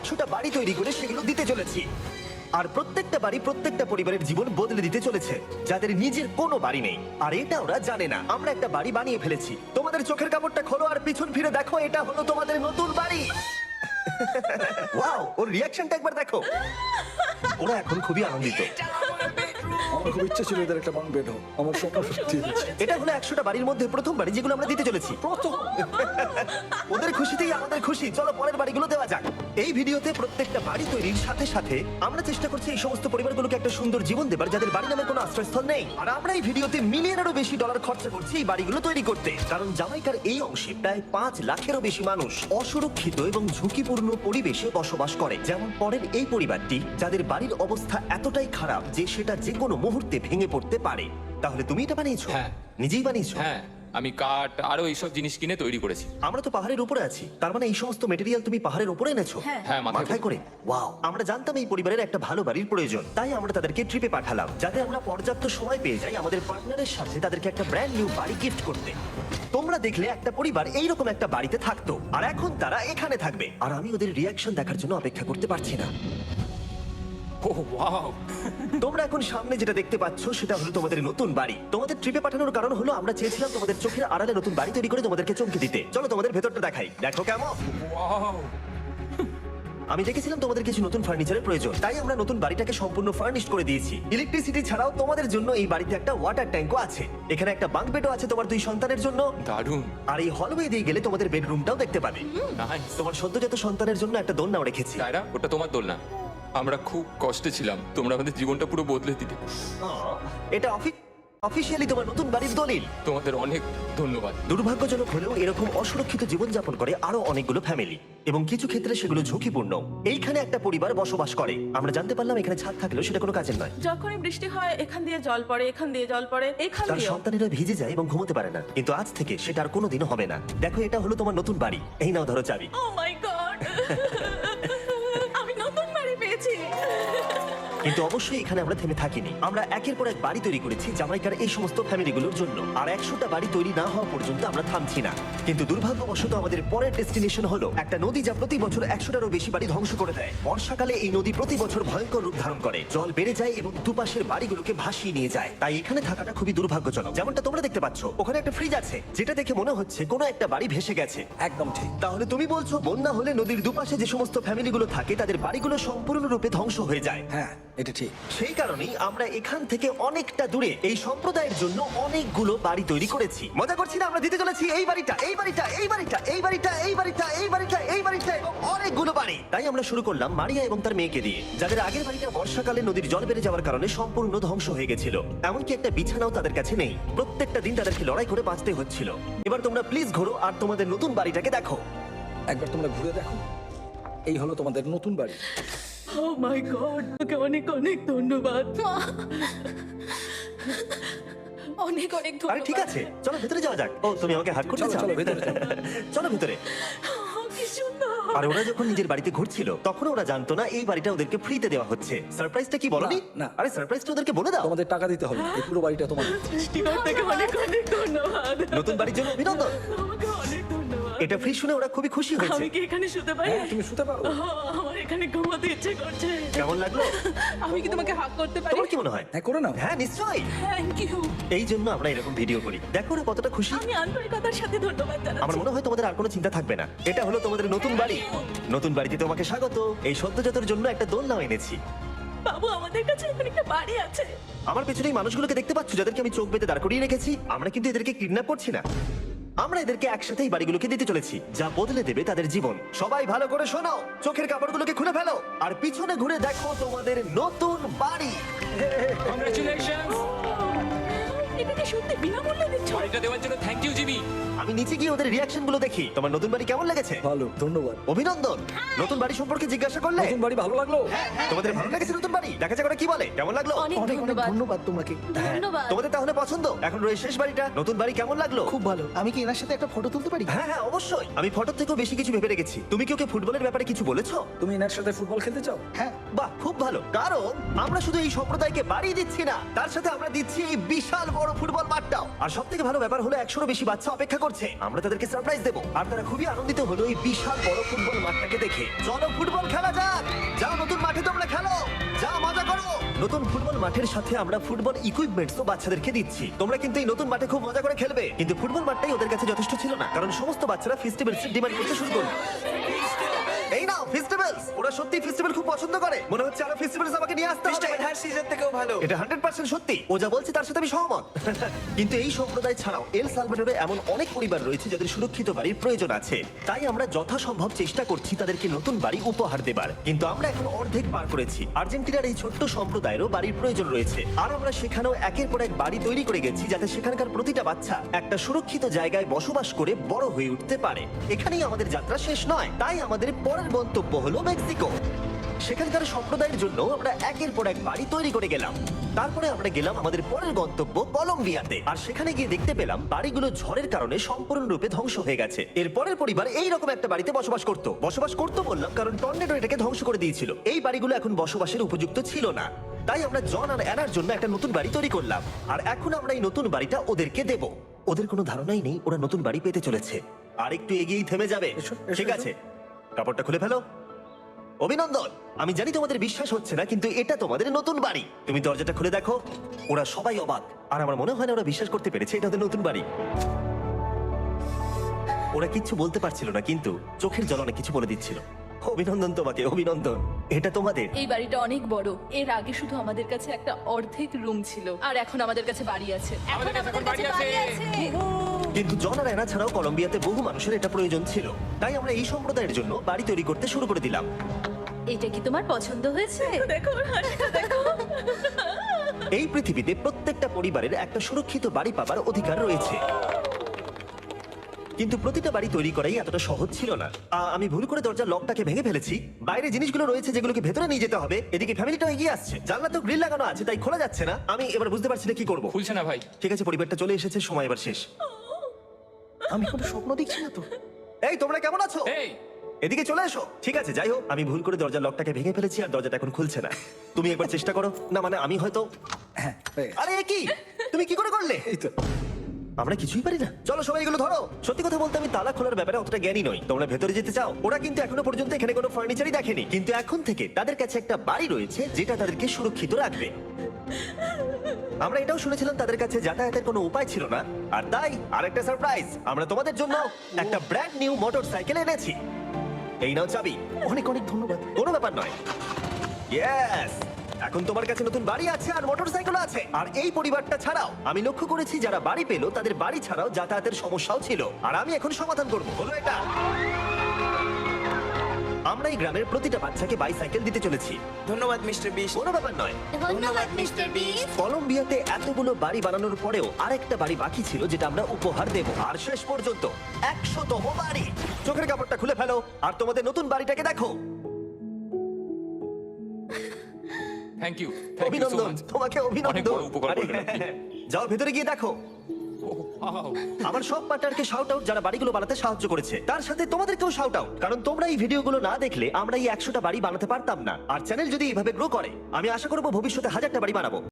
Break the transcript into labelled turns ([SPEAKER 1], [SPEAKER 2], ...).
[SPEAKER 1] 100টা বাড়ি তৈরি করে সেগুলো দিতে চলেছি। আর প্রত্যেকটা বাড়ি প্রত্যেকটা পরিবারের জীবন বদলে দিতে চলেছে যাদের নিজের কোনো বাড়ি নেই। আর এটা ওরা জানে না। আমরা একটা বাড়ি বানিয়ে ফেলেছি। তোমাদের চোখের কাপড়টা খোলো আর পিছন ফিরে দেখো, এটা হলো তোমাদের নতুন বাড়ি। ওয়াও, ওর রিঅ্যাকশনটা একবার দেখো। ওরা এখন খুবই আনন্দিত।
[SPEAKER 2] আমার খুব ইচ্ছে ছিল এদের একটা বাং বেড হোক। আমার স্বপ্ন সত্যি হয়েছে।
[SPEAKER 1] এটা হলো 100টা বাড়ির মধ্যে প্রথম বাড়ি যেগুলো আমরা দিতে চলেছি।
[SPEAKER 2] প্রথম
[SPEAKER 1] ওদের খুশিতেই আমাদের খুশি। চলো পরের বাড়িগুলো দেওয়া যাক। এই ভিডিওতে প্রত্যেকটা বাড়ি তৈরির সাথে সাথে আমরা চেষ্টা করছি এই সমস্ত পরিবারগুলোকে একটা সুন্দর জীবন দেবার যাদের বাড়ি নামে কোনো আশ্রয়স্থল নেই। আর আমরা এই ভিডিওতে মিলিয়নেরও বেশি ডলার খরচা করছি এই বাড়িগুলো তৈরি করতে, কারণ জামাইকার এই অংশে প্রায় 5 লাখেরও বেশি মানুষ অসুরক্ষিত এবং ঝুঁকিপূর্ণ পরিবেশে বসবাস করে। যেমন পরের এই পরিবারটি, যাদের বাড়ির অবস্থা এতটাই খারাপ যে সেটা যে কোনো মুহূর্তে ভেঙে পড়তে পারে। তাহলে তুমি এটা বানিয়েছো?
[SPEAKER 3] হ্যাঁ।
[SPEAKER 1] নিজেই বানিয়েছো?
[SPEAKER 3] হ্যাঁ, আমি কাঠ আরো এইসব জিনিস কিনে তৈরি করেছি।
[SPEAKER 1] আমরা তো পাহাড়ের উপরে আছি, তার মানে এই সমস্ত মেটেরিয়াল তুমি পাহাড়ের উপরে এনেছো?
[SPEAKER 3] হ্যাঁ,
[SPEAKER 1] মাথায় করে। ওয়াও, আমরা জানতাম এই পরিবারের একটা ভালো বাড়ির প্রয়োজন, তাই আমরা তাদেরকে ট্রিপে পাঠালাম যাতে আমরা পর্যাপ্ত সময় পেয়ে যাই আমাদের পার্টনারের সাথে তাদেরকে একটা ব্র্যান্ড নিউ বাড়ি গিফট করতে। তোমরা দেখলে একটা পরিবার এইরকম একটা বাড়িতে থাকতো, আর এখন তারা এখানে থাকবে। আর আমি ওদের রিয়াকশন দেখার জন্য অপেক্ষা করতে পারছি না।
[SPEAKER 3] ও ওয়াও,
[SPEAKER 1] তোমরা এখন সামনে যেটা দেখতে পাচ্ছ সেটা হলো তোমাদের নতুন বাড়ি। তোমাদের ট্রিপে পাঠানোর কারণ হলো আমরা চেয়েছিলাম তোমাদের চোখের আড়ালে নতুন বাড়ি তৈরি করে তোমাদেরকে চমকে দিতে। চলো তোমাদের ভেতরটা দেখাই, দেখো কেমন।
[SPEAKER 3] ওয়াও,
[SPEAKER 1] আমি দেখেছিলাম তোমাদের কিছু নতুন ফার্নিচারের প্রয়োজন, তাই আমরা নতুন বাড়িটাকে সম্পূর্ণ ফার্নিশ করে দিয়েছি। ইলেকট্রিসিটি ছাড়াও তোমাদের জন্য এই বাড়িতে একটা ওয়াটার ট্যাঙ্কও আছে। এখানে একটা বাঙ্ক বেডও আছে তোমার 2 সন্তানের জন্য।
[SPEAKER 3] দারুণ,
[SPEAKER 1] আর এই হলওয়ে দিয়ে গেলে তোমাদের বেডরুমটাও দেখতে পাবে।
[SPEAKER 3] নাইস।
[SPEAKER 1] তোমার সদ্যজাত সন্তানের জন্য একটা দোলনাও রেখেছি।
[SPEAKER 3] টায়রা, ওটা তোমার দোলনা। আমরা খুব কষ্টে ছিলাম, তোমরা আমাদের জীবনটা পুরো বদলে দিতে।
[SPEAKER 1] এটা অফিসিয়ালি তোমার নতুন বাড়ির দলিল।
[SPEAKER 3] তোমাদের অনেক ধন্যবাদ।
[SPEAKER 1] দুর্ভাগ্যজনক হলেও এরকম অসুরক্ষিত জীবনযাপন করে আরো অনেকগুলো ফ্যামিলি, এবং কিছু ক্ষেত্রে সেগুলো ঝুঁকিপূর্ণ। এইখানে একটা পরিবার বসবাস করে। আমরা জানতে পারলাম এখানে ছাদ থাকলেও সেটা কোনো কাজের নয়।
[SPEAKER 4] যখনই বৃষ্টি হয় এখান দিয়ে জল পড়ে, এখান দিয়ে জল পড়ে, এখান
[SPEAKER 1] তার
[SPEAKER 4] দিয়ে।
[SPEAKER 1] সন্তানেরা ভিজে যায় এবং ঘুমোতে পারে না, কিন্তু আজ থেকে সেটা আর কোনোদিনও হবে না। দেখো, এটা হলো তোমার নতুন বাড়ি। এই নাও, ধরো চাবি।
[SPEAKER 4] ও মাই গড, আমি নতুন বাড়ি পেয়েছি।
[SPEAKER 1] কিন্তু অবশ্যই এখানে আমরা থেমে থাকিনি। আমরা একের পর এক বাড়ি তৈরি করেছি জামাইকার এই সমস্ত ফ্যামিলিগুলোর জন্য। আর 100টা বাড়ি তৈরি না হওয়া পর্যন্ত আমরা থামছি না। কিন্তু দুর্ভাগ্যবশত আমাদের পরের ডেস্টিনেশন হলো একটা নদী যা প্রতি বছর 100টারও বেশি বাড়ি ধ্বংস করে দেয়। বর্ষাকালে এই নদী প্রতি বছর ভয়ঙ্কর রূপ ধারণ করে, জল বেড়ে যায় এবং দুপাশের বাড়িগুলোকে ভাসিয়ে নিয়ে যায়। তাই এখানে থাকাটা খুবই দুর্ভাগ্যজনক। যেমনটা তোমরা দেখতে পাচ্ছ, ওখানে একটা ফ্রিজ আছে যেটা দেখে মনে হচ্ছে কোনো একটা বাড়ি ভেসে গেছে।
[SPEAKER 2] একদম ঠিক।
[SPEAKER 1] তাহলে তুমি বলছো বন্যা হলে নদীর দুপাশে যে সমস্ত ফ্যামিলিগুলো থাকে তাদের বাড়িগুলো সম্পূর্ণরূপে ধ্বংস হয়ে যায়।
[SPEAKER 2] হ্যাঁ, এটা ঠিক।
[SPEAKER 1] সেই কারণেই আমরা এখান থেকে অনেকটা দূরে এই সম্প্রদায়ের জন্য অনেকগুলো বাড়ি তৈরি করেছি। মজা করছি না? আমরা দিতে চলেছি এই বাড়িটা, এই বাড়িটা, এই বাড়িটা, এই বাড়িটা, এই বাড়িটা, এই বাড়িটা, এই বাড়িটা এবং অনেকগুলো বাড়ি। তাই আমরা শুরু করলাম মারিয়া এবং তার মেয়েকে দিয়ে, যাদের আগের বাড়িটা বর্ষাকালে নদীর জল বেড়ে যাওয়ার কারণে সম্পূর্ণ ধ্বংস হয়ে গেছিল। এমনকি একটা বিছানাও তাদের কাছে নেই। প্রত্যেকটা দিন তাদেরকে লড়াই করে বাঁচতে হচ্ছিল। এবার তোমরা প্লিজ ঘোরো আর তোমাদের নতুন বাড়িটাকে দেখো।
[SPEAKER 2] একবার তোমরা ঘুরে দেখো, এই হলো তোমাদের নতুন বাড়ি।
[SPEAKER 4] ও মাই গড, তোকে অনেক অনেক ধন্যবাদ। অনেক অনেক
[SPEAKER 1] আরে
[SPEAKER 4] ধন্যবাদ।
[SPEAKER 1] ঠিক আছে, চলো ভেতরে যাওয়া যাক। ও, তুমি আমাকে হাত করতে
[SPEAKER 2] চলো,
[SPEAKER 1] চাও?
[SPEAKER 2] চলো, ভেতরে চলো।
[SPEAKER 1] চলো ভেতরে।
[SPEAKER 4] কি সুন্দর।
[SPEAKER 1] আর ওরা যখন নিজের বাড়িতে ঘুরছিল তখন ওরা জানতো না এই বাড়িটা ওদেরকে ফ্রিতে দেওয়া হচ্ছে। সারপ্রাইজটা কি বলনি?
[SPEAKER 2] না, না।
[SPEAKER 1] আরে সারপ্রাইজটা ওদেরকে বলে দাও।
[SPEAKER 2] তোমাদের টাকা দিতে হবে, এই পুরো বাড়িটা তোমাদের।
[SPEAKER 4] সৃষ্টিকর্তাকে অনেক অনেক ধন্যবাদ।
[SPEAKER 1] নতুন বাড়ির জন্য অভিনন্দন।
[SPEAKER 4] তোমাকে অনেক ধন্যবাদ।
[SPEAKER 1] এটা ফ্রি শুনে ওরা খুবই খুশি হয়েছে।
[SPEAKER 4] আমি কি এখানে শুতে পারি?
[SPEAKER 2] হ্যাঁ, তুমি শুতে পারো।
[SPEAKER 4] আমার এখানে ঘুমাতে ইচ্ছে করছে।
[SPEAKER 1] কেমন লাগলো?
[SPEAKER 4] আমি কি তোমাকে হাক করতে পারি?
[SPEAKER 1] তোমার কি মনে হয়?
[SPEAKER 2] হ্যাঁ, করে নাও।
[SPEAKER 1] হ্যাঁ, নিশ্চয়ই।
[SPEAKER 4] Thank you.
[SPEAKER 1] এই জন্য আমরা এরকম ভিডিও করি। দেখো ওরা কতটা খুশি।
[SPEAKER 4] আমি আন্তরিকতার সাথে ধন্যবাদ
[SPEAKER 1] আমার
[SPEAKER 4] জানাচ্ছি।
[SPEAKER 1] মনে হয় তোমাদের আর কোনো চিন্তা থাকবে না। এটা হলো তোমাদের নতুন বাড়ি। নতুন বাড়িতে তোমাকে স্বাগত। এই সদ্যজাতর জন্য একটা দোলনাও এনেছি।
[SPEAKER 4] বাবু, আমাদের কাছে এখন একটা বাড়ি আছে।
[SPEAKER 1] আমার পেছনে এই মানুষগুলোকে দেখতে পাচ্ছ যাদেরকে আমি চোখ বেঁধে দাঁড় করিয়ে রেখেছি? আমরা কিন্তু এদেরকে কিডন্যাপ করছি না। আমরা এদেরকে একসাথে এই বাড়িগুলোকে দিতে চলেছি যা বদলে দেবে তাদের জীবন। সবাই ভালো করে শোনো, চোখের কাপড়গুলোকে খুলে ফেলো আর পিছনে ঘুরে দেখো তোমাদের নতুন বাড়ি।
[SPEAKER 3] কংগ্রাচুলেশনস।
[SPEAKER 4] এটা কি সত্যি বিনামূল্যে দিচ্ছ?
[SPEAKER 3] বাড়িটা দেওয়ার জন্য থ্যাংক ইউ জিমি।
[SPEAKER 1] আমি নিচে গিয়ে ওদের রিয়াকশন গুলো দেখি। তোমার নতুন বাড়ি কেমন লেগেছে?
[SPEAKER 2] ভালো, ধন্যবাদ।
[SPEAKER 1] অভিনন্দন। নতুন বাড়ি সম্পর্কে জিজ্ঞাসা করলে
[SPEAKER 2] নতুন বাড়ি ভালো লাগলো?
[SPEAKER 1] তোমাদের ভালো লেগেছে নতুন বাড়ি? দেখা যাক ওরা কি বলে। কেমন লাগলো?
[SPEAKER 5] অনেক
[SPEAKER 2] অনেক অনেক
[SPEAKER 5] ধন্যবাদ।
[SPEAKER 2] ধন্যবাদ তোমাকে।
[SPEAKER 5] ধন্যবাদ।
[SPEAKER 1] তোমাদের তাহলে পছন্দ? এখন রয়েছে শেষ বাড়িটা। নতুন বাড়ি কেমন লাগলো?
[SPEAKER 6] খুব ভালো। আমি কি এনার সাথে একটা ফটো তুলতে পারি?
[SPEAKER 1] হ্যাঁ হ্যাঁ, অবশ্যই। আমি ফটো থেকেও বেশি কিছু ভেবে রেখেছি। তুমি কি ওকে ফুটবলের ব্যাপারে কিছু বলেছো?
[SPEAKER 2] তুমি এনার সাথে ফুটবল খেলতে চাও?
[SPEAKER 6] হ্যাঁ।
[SPEAKER 1] বাহ, খুব ভালো। কারণ আমরা শুধু এই সম্প্রদায়কে বাড়ি দিচ্ছি না, তার সাথে আমরা দিচ্ছি এই বিশাল বড় বড় ফুটবল মাঠটাও। আর সব থেকে ভালো ব্যাপার হলো 100-এরও বেশি বাচ্চা অপেক্ষা করছে। আমরা তাদেরকে সারপ্রাইজ দেবো আর তারা খুবই আনন্দিত হলো এই বিশাল বড় ফুটবল মাঠটাকে দেখে। চলো ফুটবল খেলা যাক। যাও নতুন মাঠে তোমরা খেলো, যাও মজা করো। নতুন ফুটবল মাঠের সাথে আমরা ফুটবল ইকুইপমেন্টসও বাচ্চাদেরকে দিচ্ছি। তোমরা কিন্তু এই নতুন মাঠে খুব মজা করে খেলবে। কিন্তু ফুটবল মাঠটাই ওদের কাছে যথেষ্ট ছিল না, কারণ সমস্ত বাচ্চারা ফেস্টিভ্যালস ডিমান্ড করতে শুরু করলো। এই নাও ফেস্টিভ্যালস। ওরা সত্যি ফেস্টিভ্যাল খুব পছন্দ করে। মনে হচ্ছে আরো ফেস্টিভ্যালস আমাকে নিয়ে আসতে হবে।
[SPEAKER 5] হ্যার সিজন থেকেও ভালো।
[SPEAKER 1] এটা 100% সত্যি। ও যা বলছে তার সাথে আমি সহমত। কিন্তু এই সম্প্রদায় ছাড়াও এল সালভাডোরে এমন অনেক পরিবার রয়েছে যাদের সুরক্ষিত বাড়ির প্রয়োজন আছে। তাই আমরা যথাসম্ভব চেষ্টা করছি তাদেরকে নতুন বাড়ি উপহার দেবার। কিন্তু আমরা এখন অর্ধেক পার করেছি। আর্জেন্টিনার এই ছোট্ট সম্প্রদায়েরও বাড়ির প্রয়োজন রয়েছে। আর আমরা সেখানেও একের পর এক বাড়ি তৈরি করে গেছি যাতে সেখানকার প্রতিটা বাচ্চা একটা সুরক্ষিত জায়গায় বসবাস করে বড় হয়ে উঠতে পারে। এখানেই আমাদের যাত্রা শেষ নয়। তাই আমাদের পরের গন্তব্য হলো মেক্সিকো। সেখানকার সম্প্রদায়ের জন্য আমরা একের পর এক বাড়ি তৈরি করে গেলাম। তারপরে আমরা গেলাম আমাদের পরের গন্তব্য কলম্বিয়াতে। আর সেখানে গিয়ে দেখতে পেলাম বাড়িগুলো ঝড়ের কারণে সম্পূর্ণরূপে ধ্বংস হয়ে গেছে। এর পরের পরিবার এইরকম একটা বাড়িতে বসবাস করতো বললাম কারণ টর্নেডো এটাকে ধ্বংস করে দিয়েছিল। এই বাড়িগুলো এখন বসবাসের উপযুক্ত ছিল না। তাই আমরা জন আর অ্যানার জন্য একটা নতুন বাড়ি তৈরি করলাম। আর এখন আমরা এই নতুন বাড়িটা ওদেরকে দেব। ওদের কোনো ধারণাই নেই ওরা নতুন বাড়ি পেতে চলেছে। আর একটু এগিয়েই থেমে যাবে। ঠিক আছে, কাপড়টা খুলে ফেলো। অভিনন্দন। আমি জানি তোমাদের বিশ্বাস হচ্ছে না, কিন্তু এটা তোমাদের নতুন বাড়ি। তুমি দরজাটা খুলে দেখো। ওরা সবাই অবাক। আর আমার মনে হয় না ওরা বিশ্বাস করতে পেরেছে এটা ওদের নতুন বাড়ি। ওরা কিচ্ছু বলতে পারছিল না, কিন্তু চোখের জল অনেক কিছু বলে দিচ্ছিল। অভিনন্দন তোমাকে, অভিনন্দন। এটা তোমাদের।
[SPEAKER 4] এই বাড়িটা অনেক বড়। এর আগে শুধু আমাদের কাছে একটা অর্ধেক রুম ছিল, আর এখন আমাদের কাছে বাড়ি আছে।
[SPEAKER 3] আমাদের কাছে এখন বাড়ি আছে।
[SPEAKER 1] কিন্তু জন আর অ্যানা ছাড়াও কলম্বিয়াতে বহু মানুষের এটা প্রয়োজন ছিল। তাই আমরা এই সম্প্রদায়ের জন্য বাড়ি তৈরি করতে শুরু করে দিলাম।
[SPEAKER 7] এটা কি তোমার পছন্দ হয়েছে?
[SPEAKER 4] দেখো ওর হাসিটা দেখো।
[SPEAKER 1] এই পৃথিবীতে প্রত্যেকটা পরিবারের একটা সুরক্ষিত বাড়ি পাবার অধিকার রয়েছে। কিন্তু প্রতিটা বাড়ি তৈরি করাই এতটা সহজ ছিল না। আমি ভুল করে দরজার লকটাকে ভেঙে ফেলেছি। বাইরে জিনিসগুলো রয়েছে যেগুলোকে ভেতরে নিয়ে যেতে হবে। এদিকে ফ্যামিলিটাও এগিয়ে আসছে। জানলা তো গ্রিল লাগানো আছে, তাই খোলা যাচ্ছে না। আমি এবার বুঝতে পারছি না কি করব।
[SPEAKER 3] খুলছে না ভাই।
[SPEAKER 1] ঠিক আছে, পরিবারটা চলে এসেছে, সময় এবার শেষ।
[SPEAKER 6] আমি কোনো স্বপ্ন দেখছি না তো।
[SPEAKER 1] এই তোমরা কেমন আছো?
[SPEAKER 3] এই
[SPEAKER 1] এদিকে চলে এসো। ঠিক আছে, যাই হোক, আমি ভুল করে দরজার লকটাকে ভেঙে ফেলেছি আর দরজাটা এখন খুলছে না। তুমি একবার চেষ্টা করো। না মানে আমি হয়তো।
[SPEAKER 2] হ্যাঁ হয়ে গেছে।
[SPEAKER 1] আরে এ কি, তুমি কি করে করলে?
[SPEAKER 2] এই তো।
[SPEAKER 1] আমরা কিছুই পারি না। চলো সবাই এগুলো ধরো। সত্যি কথা বলতে আমি তালা খোলার ব্যাপারে অতটা জ্ঞানী নই। তোমরা ভেতরে যেতে চাও? ওরা কিন্তু এখনো পর্যন্ত এখানে কোনো ফার্নিচারই দেখেনি। কিন্তু এখন থেকে তাদের কাছে একটা বাড়ি রয়েছে যেটা তাদেরকে সুরক্ষিত রাখবে। আমরা এটাও শুনেছিলাম তাদের কাছে যাতায়াতের কোনো উপায় ছিল না। আর তাই আরেকটা সারপ্রাইজ, আমরা তোমাদের জন্য একটা ব্র্যান্ড নিউ মোটরসাইকেল এনেছি। এই নাও চাবি।
[SPEAKER 6] অনেক অনেক ধন্যবাদ।
[SPEAKER 1] কোনো ব্যাপার নয়। ইয়েস, এখন তোমার কাছে নতুন বাড়ি আছে আর মোটরসাইকেল আছে। আর এই পরিবারটা ছাড়াও আমি লক্ষ্য করেছি যারা বাড়ি পেল তাদের বাড়ি ছাড়াও যাতায়াতের সমস্যাও ছিল। আর আমি এখন সমাধান করবো, হলো এটা। আমরা এই গ্রামের প্রতিটা বাচ্চাকে বাইসাইকেল দিতে চলেছি।
[SPEAKER 5] ধন্যবাদ মিস্টার বিস্ট।
[SPEAKER 1] কোনো ব্যাপার নয়।
[SPEAKER 7] ধন্যবাদ মিস্টার বিস্ট।
[SPEAKER 1] কলম্বিয়াতে এতগুলো বাড়ি বানানোর পরেও আরেকটা বাড়ি বাকি ছিল যেটা আমরা উপহার দেব। আর শেষ পর্যন্ত 100তম বাড়ি। চোখের কাপড়টা খুলে ফেলো আর তোমাদের নতুন বাড়িটাকে দেখো।
[SPEAKER 3] থ্যাংক ইউ সো
[SPEAKER 1] অভিনন্দন
[SPEAKER 3] মাচ।
[SPEAKER 1] তোমাকে,
[SPEAKER 3] অনেক
[SPEAKER 1] অভিনন্দন।
[SPEAKER 3] বড় উপকার
[SPEAKER 1] আরে,
[SPEAKER 3] করলেন আপনি।
[SPEAKER 1] যাও ভেতরে গিয়ে দেখো।
[SPEAKER 3] Wow!
[SPEAKER 1] আমার সব পার্টনারকে শাউট আউট যারা বাড়িগুলো বানাতে সাহায্য করেছে। তার সাথে তোমাদেরকেও শাউট আউট, কারণ তোমরা এই ভিডিওগুলো না দেখলে আমরা এই 100টা বাড়ি বানাতে পারতাম না। আর চ্যানেল যদি এইভাবে গ্রো করে আমি আশা করবো ভবিষ্যতে 1000টা বাড়ি বানাবো।